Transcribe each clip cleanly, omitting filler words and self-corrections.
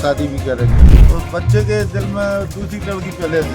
शादी भी करेंगे। तो बच्चे के दिल में दूसरी लड़की पहले से।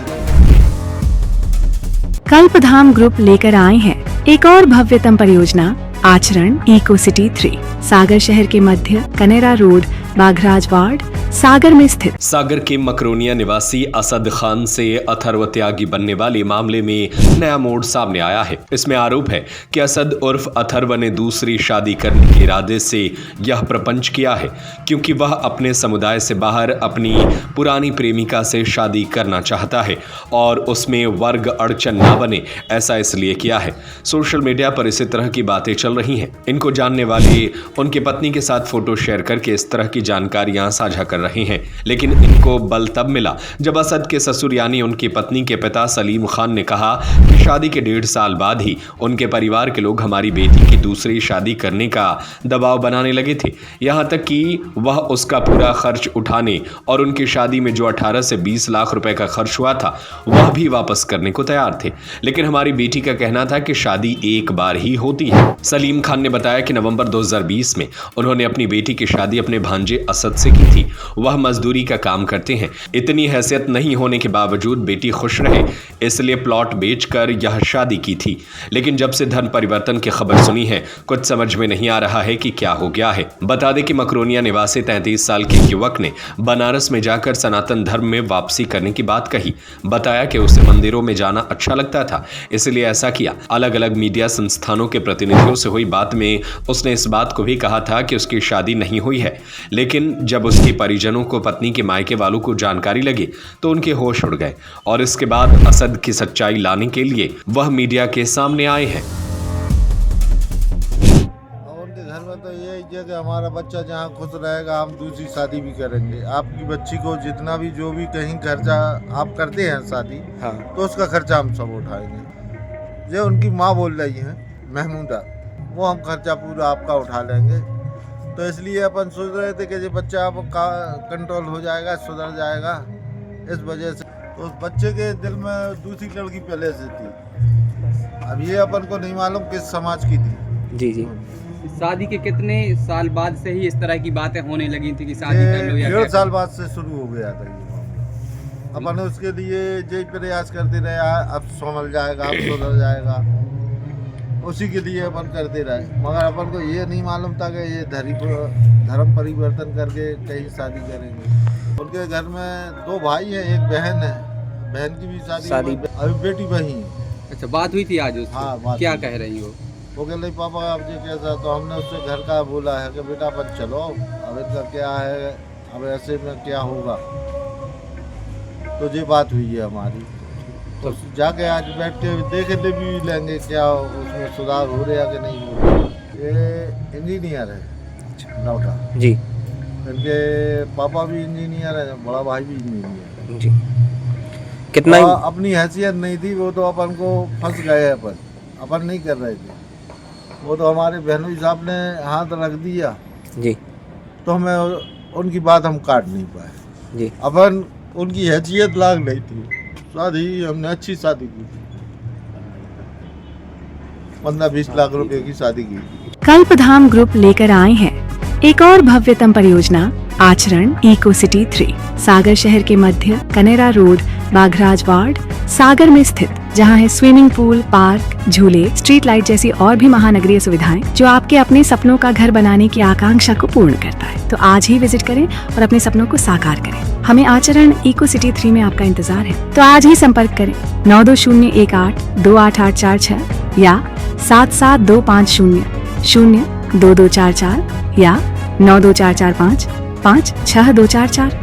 कल्पधाम ग्रुप लेकर आए हैं एक और भव्यतम परियोजना आचरण इको सिटी 3, सागर शहर के मध्य कनेरा रोड, बाघराज वार्ड, सागर में स्थित। सागर के मकरोनिया निवासी असद खान से अथर्व त्यागी बनने वाले मामले में नया मोड़ सामने आया है। इसमें आरोप है कि असद उर्फ अथर्व ने दूसरी शादी करने के इरादे से यह प्रपंच किया है, क्योंकि वह अपने समुदाय से बाहर अपनी पुरानी प्रेमिका से शादी करना चाहता है और उसमें वर्ग अड़चन न बने, ऐसा इसलिए किया है। सोशल मीडिया पर इसी तरह की बातें चल रही हैं। इनको जानने वाले उनकी पत्नी के साथ फोटो शेयर करके इस तरह की जानकारियां साझा कर रहे हैं, लेकिन इनको बल तब मिला जब असद के ससुर यानी उनकी पत्नी के पिता सलीम खान ने कहा कि शादी के 1.5 साल बाद ही उनके परिवार के लोग हमारी बेटी की दूसरी शादी करने का दबाव बनाने लगे थे, यहां तक कि वह उसका पूरा खर्च उठाने और उनकी शादी में जो 18 से 20 लाख रुपए का खर्च हुआ था वह भी वापस करने को तैयार थे। लेकिन हमारी बेटी का कहना था कि शादी एक बार ही होती है। सलीम खान ने बताया कि नवंबर 2020 में उन्होंने अपनी बेटी की शादी अपने भांजे असद से की थी। वह मजदूरी का काम करते हैं। इतनी हैसियत नहीं होने के बावजूद बेटी खुश रहे, इसलिए प्लॉट बेचकर यह शादी की थी। लेकिन जब से धर्म परिवर्तन की खबर सुनी है, कुछ समझ में नहीं आ रहा है कि क्या हो गया है। बता दें कि मकरोनिया निवासी 33 साल के युवक ने बनारस में जाकर सनातन धर्म में वापसी करने की बात कही। बताया कि उसे मंदिरों में जाना अच्छा लगता था, इसलिए ऐसा किया। अलग अलग मीडिया संस्थानों के प्रतिनिधियों से हुई बात में उसने इस बात को भी कहा था कि उसकी शादी नहीं हुई है, लेकिन जब उसके परिजनों को पत्नी के मायके वालों को जानकारी लगी तो उनके होश उड़ गए और इसके बाद असद की सच्चाई लाने के लिए वह मीडिया के सामने आए हैं। उनके घर में तो यही है कि हमारा बच्चा जहाँ खुश रहेगा हम दूसरी शादी भी करेंगे। आपकी बच्ची को जितना भी जो भी कहीं खर्चा आप करते हैं शादी, हाँ, तो उसका खर्चा हम सब उठाएंगे। जो उनकी माँ बोल रही है महमूदा, वो हम खर्चा पूरा आपका उठा लेंगे। तो इसलिए अपन सोच रहे थे कि ये बच्चा अब कंट्रोल हो जाएगा, सुधर जाएगा। इस वजह से तो उस बच्चे के दिल में दूसरी लड़की पहले से थी। अब ये अपन को नहीं मालूम किस समाज की थी। जी जी। शादी के कितने साल बाद से ही इस तरह की बातें होने लगी थी कि शादी कर लो या 1.5 साल बाद से शुरू हो गया था ये। अपन उसके लिए यही प्रयास करते रहे, अब संभल जाएगा, अब सुधर जाएगा, उसी के लिए अपन करते रहे। मगर अपन को ये नहीं मालूम था कि ये धर्म परिवर्तन करके कहीं शादी करेंगे। उनके घर में 2 भाई हैं, एक बहन है। बहन की भी शादी अभी बेटी वही है। अच्छा, बात हुई थी आज उससे? हाँ, बात क्या हुई। कह रही हो? वो कह रही पापा आप ये कैसा, तो हमने उससे घर का बोला है कि बेटा अपन चलो, अब इनका क्या है, अब ऐसे में क्या होगा। तो ये बात हुई है हमारी। तो जाके आज बैठ के देख भी लेंगे क्या उसमें सुधार हो रहा कि नहीं हो रहा। ये इंजीनियर है लौटा जी। इनके पापा भी इंजीनियर है, बड़ा भाई भी इंजीनियर है जी। कितना अपनी हैसियत नहीं थी, वो तो अपन को फंस गए। अपन नहीं कर रहे थे, वो तो हमारे बहनोई साहब ने हाथ रख दिया जी, तो हमें उनकी बात हम काट नहीं पाए जी। अपन उनकी हैसियत लाग नहीं थी। शादी हमने अच्छी शादी की थी, 15-20 लाख रुपए की शादी की थी। कल्पधाम ग्रुप लेकर आए हैं एक और भव्यतम परियोजना आचरण इको सिटी 3, सागर शहर के मध्य कनेरा रोड, बाघराज वार्ड, सागर में स्थित, जहां है स्विमिंग पूल, पार्क, झूले, स्ट्रीट लाइट जैसी और भी महानगरीय सुविधाएं जो आपके अपने सपनों का घर बनाने की आकांक्षा को पूर्ण करता है। तो आज ही विजिट करें और अपने सपनों को साकार करें। हमें आचरण इको सिटी 3 में आपका इंतजार है, तो आज ही संपर्क करें 9201828846 या 7725002244 या 92445 56244।